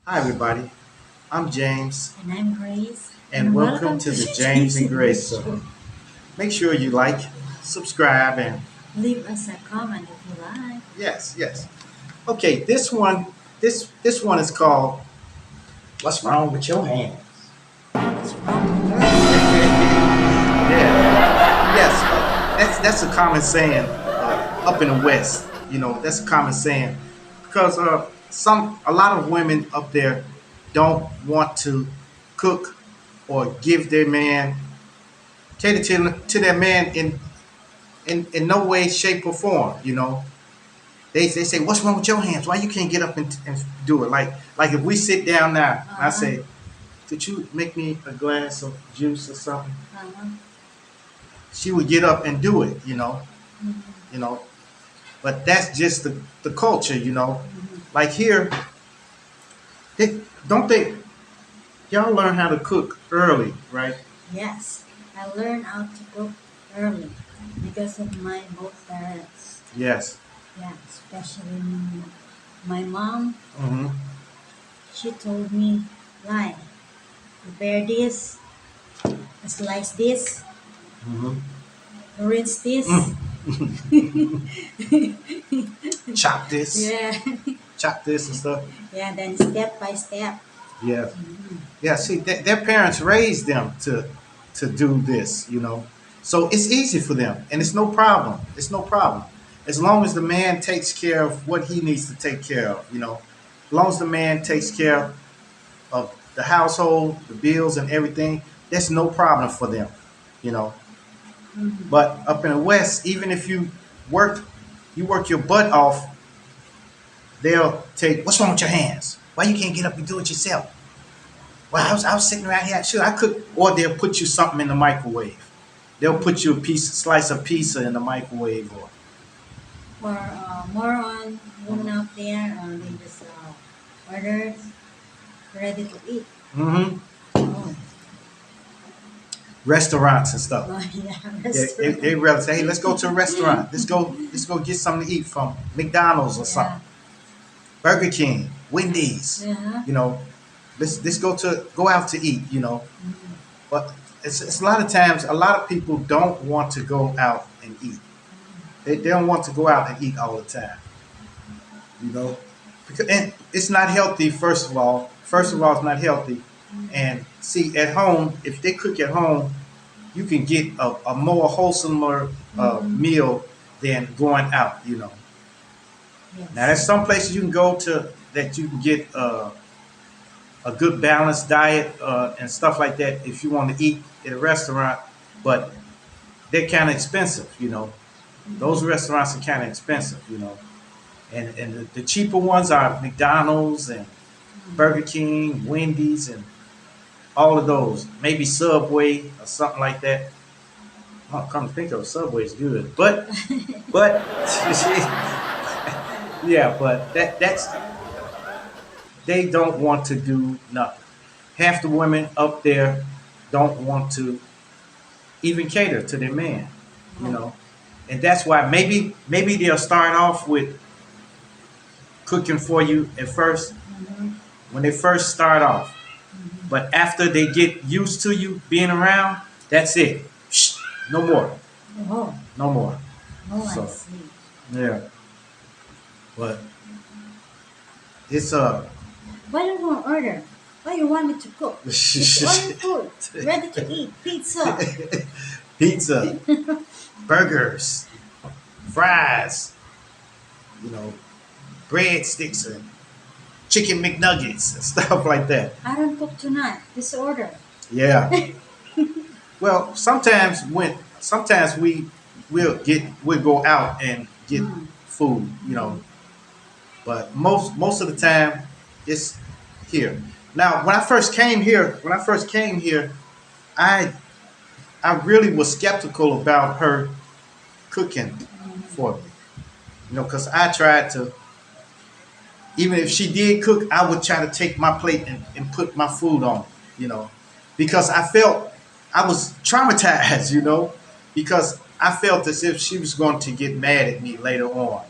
Hi, everybody. I'm James, And I'm Grace. and And welcome welcome to to the the James James and and Grace Grace Show. Show. Make sure you like, subscribe, and Leave us a comment if you like. yes. Okay, this one is called "What's Wrong with Your Hands?" What's wrong with your hands? Yeah, yes. That's a common saying up in the West. That's a common saying because a lot of women up there don't want to cook or give their man cater to their man in no way, shape, or form. They say, "What's wrong with your hands? Why you can't get up and do it?" Like if we sit down now, and I Uh-huh. say, "Could you make me a glass of juice or something?" Uh-huh. She would get up and do it. Mm-hmm. You know. But that's just the culture. Mm-hmm. Like here, don't they? Y'all learn how to cook early, right? Yes, I learned how to cook early because of my both parents. Yes. Yeah, especially my mom. Mm-hmm. She told me, like, prepare this, slice this, Mm-hmm. rinse this. Mm. Chop this, Yeah, chop this and stuff. yeah. Then step by step. Yeah. Mhm. Yeah, see, their parents raised them to do this, So it's easy for them, and it's no problem. It's no problem as long as the man takes care of what he needs to take care of. As long as the man takes care of the household, the bills, and everything, that's no problem for them. You know. Mhm. But up in the West, even if work, you work your butt off, they'll take, "What's wrong with your hands? Why you can't get up and do it yourself?" Well, I was sitting around here. Sure, I could. Or they'll put you something in the microwave. They'll put you slice of pizza in the microwave. Or For more on women out there, they just order ready to eat. hmm Oh, restaurants and stuff. yeah, They restaurant. rather say, "Hey, let's go to a restaurant. Let's go get something to eat from McDonald's or Yeah. something, Burger King, Wendy's. Uh-huh. You know, let's go out to eat. Mm-hmm. But it's a lot of times a lot of people don't want to go out and eat. They don't want to go out and eat all the time. you know, and it's not healthy. First of all, it's not healthy. And see, at home, if they cook at home, you can get a more wholesomer Mm-hmm. meal than going out. Now, there's Yes. some places you can go to that you can get a good balanced diet and stuff like that if you want to eat at a restaurant, but they're kind of expensive. Those Mm-hmm. restaurants are kind of expensive. And the cheaper ones are McDonald's and Burger King, Wendy's, and all of those. Maybe Subway or something like that. Oh, come to think of it, Subway's good, but yeah, but that's they don't want to do nothing. Half the women up there don't want to even cater to their man, you Oh. know, and that's why maybe they'll start off with cooking for you at first Mm-hmm. when they first start off. Mm-hmm. But after they get used to you being around, that's it. Shh, no more. Oh. No more. Oh, I So see. yeah. But it's Why don't you order? Why you want me to cook? Just order food, ready to eat. Pizza. pizza, burgers, fries, you know, breadsticks and chicken McNuggets and stuff like that. I don't cook tonight. Just order. Yeah. Well, sometimes we'll go out and get Mm. food, Mm. but most of the time it's here. Now, when I first came here, I I really was skeptical about her cooking Mm. for me, because I tried to, even if she did cook, I would try to take my plate and put my food on, because I felt I was traumatized, because I felt as if she was going to get mad at me later on.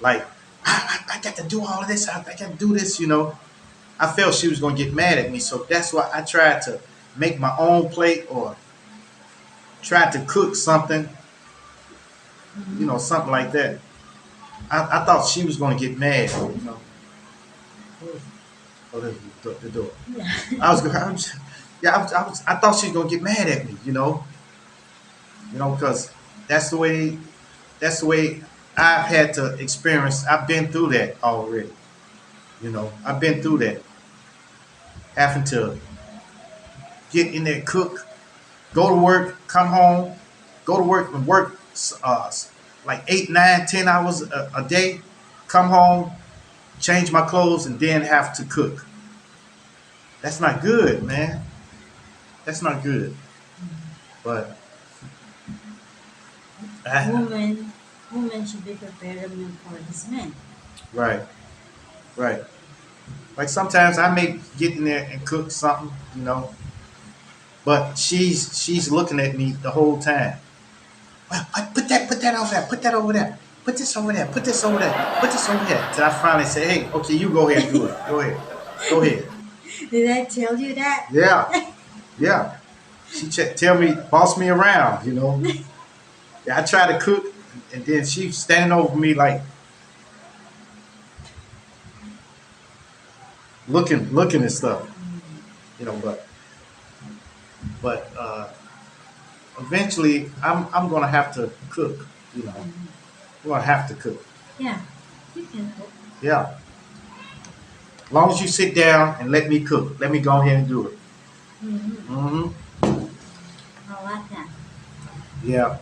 Like, I got to do all of this, I got to do this. I felt she was gonna get mad at me, so that's why I tried to make my own plate or tried to cook something, something like that. I thought she was gonna get mad, Oh, there's the door. Yeah. I was yeah, I thought she was gonna get mad at me, because that's the way that's the way I've had to experience. I've been through that already. I've been through that, having to get in there, cook, go to work, come home, go to work and work like 8, 9, 10 hours a day, come home, change my clothes, and then have to cook. That's not good, man. That's not good. But woman woman should be prepared for his man. right, right. Like sometimes I may get in there and cook something, but she's looking at me the whole time. Well, put that over there, put that over there, put this over there, put this over there, put this over there. Till I finally say, hey, okay, you go ahead and do it. Go ahead, go ahead. Did I tell you that? Yeah, yeah. She tell me, boss me around, Yeah, I try to cook, and then she's standing over me like looking and stuff, but eventually I'm gonna have to cook, I'm gonna have to cook. Yeah, you can cook. Yeah. As long as you sit down and let me cook, let me go ahead and do it. Hmm. I like that. Yeah,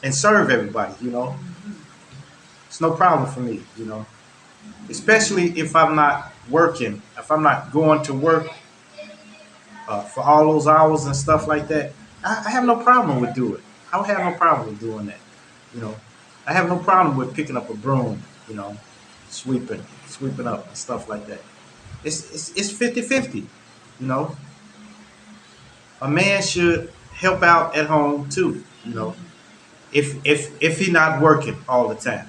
and serve everybody. It's no problem for me. Especially if I'm not working, if I'm not going to work for all those hours and stuff like that. I have no problem with doing it. I don't have no problem with doing that. You know, I have no problem with picking up a broom. Sweeping up and stuff like that. It's 50-50. You know, a man should help out at home too. If he not working all the time.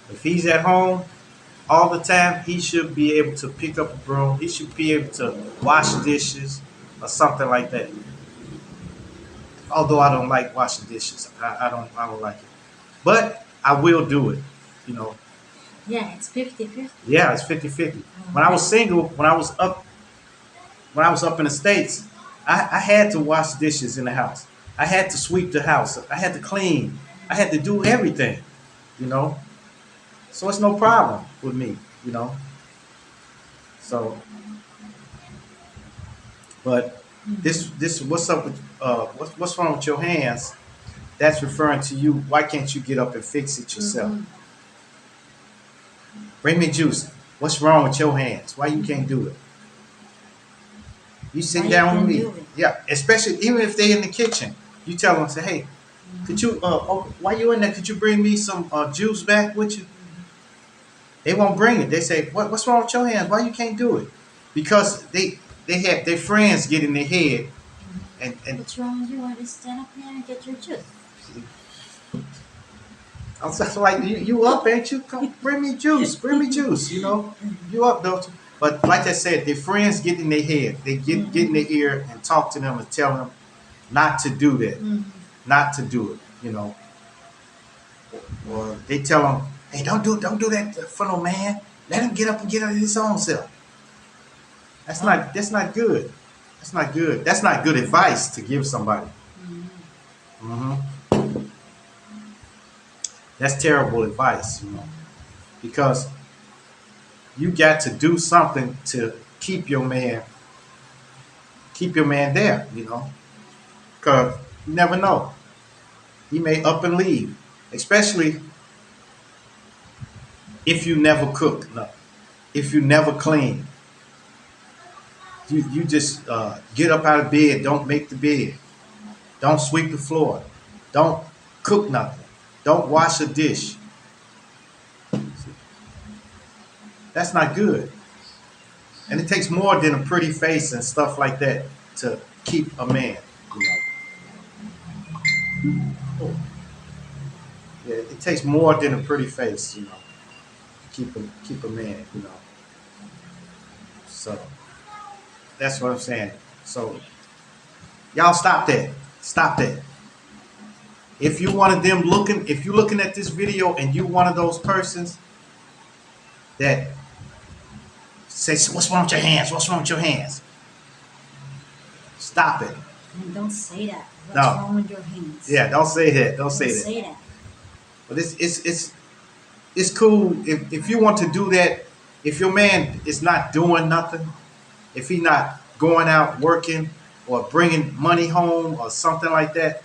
If he's at home all the time, he should be able to pick up a broom. He should be able to wash dishes or something like that. Although I don't like washing dishes, I don't like it, but I will do it. You know, Yeah, it's 50-50. yeah, it's 50-50. When I was single, when I was up in the States, I had to wash dishes in the house. I had to sweep the house. I had to clean. I had to do everything, you know. So it's no problem with me, you know. So, but this what's up with what's wrong with your hands? That's referring to you. Why can't you get up and fix it yourself? Mm-hmm. Bring me juice. What's wrong with your hands? Why you can't do it? You Why sit you down with can me. do it? Yeah, especially even if they in the kitchen. You tell them, say, hey, could you, while you in there, could you bring me some juice back with you? They won't bring it. They say, what's wrong with your hands? Why you can't do it? Because they have their friends get in their head and What's wrong with you? Want to stand up here and get your juice? I'm just like, you up, ain't you? Come bring me juice. Bring me juice, you know. You up, don't you? But like I said, their friends get in their head. They get in their ear and talk to them and tell them not to do that. Mm-hmm. Not to do it, you know. Or they tell them, hey, don't do that for no man. Let him get up and get out of his own self. That's not good. That's not good. That's not good advice to give somebody. Hmm. That's terrible advice, because you got to do something to keep your man there, because you never know. He may up and leave, especially if you never cook, no, if you never clean. You just get up out of bed, don't make the bed, don't sweep the floor, don't cook nothing, don't wash a dish. That's not good. And it takes more than a pretty face and stuff like that to keep a man. Oh, yeah, it takes more than a pretty face, to keep a man. So that's what I'm saying. So y'all stop that. Stop that. If you one of them looking, if you're looking at this video and you one of those persons that says, "What's wrong with your hands? What's wrong with your hands?" Stop it. And don't say that. What's No. wrong with your hands? Yeah, don't say that. Don't Don't say that. say that. But it's cool if you want to do that. If your man is not doing nothing, if he not going out working or bringing money home or something like that,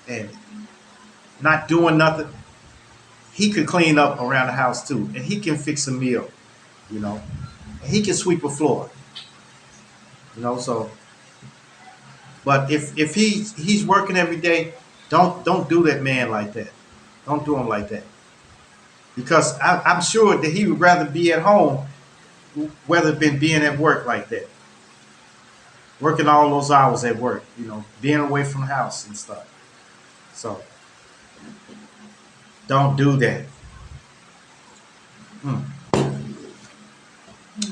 and not doing nothing, he could clean up around the house too, and he can fix a meal, you know, and he can sweep a floor, you know. So, but if he's working every day, don't do that man like that. Don't do him like that, because I'm sure that he would rather be at home rather than being at work like that, working all those hours at work, you know, being away from the house and stuff. So don't do that. Hmm.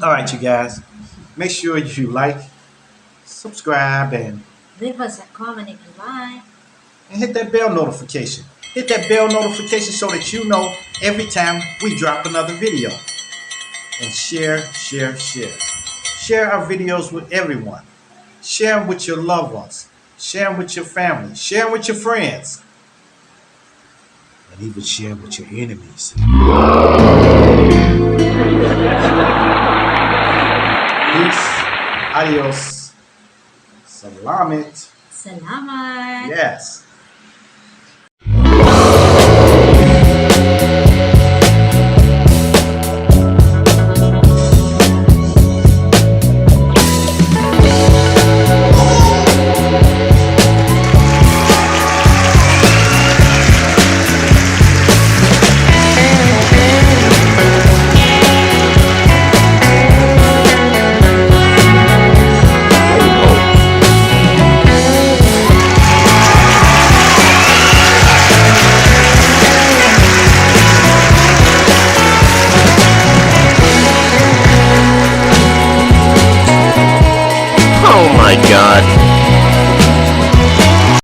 All right, you guys, make sure you like, subscribe, Leave us a comment if you like. and hit that bell notification. Hit that bell notification so that you know every time we drop another video. And share, share, share. Share our videos with everyone. Share them with your loved ones. Share them with your family. Share them with your friends. And even share with your enemies. Peace. Adios. Salamat. Salamat! Yes.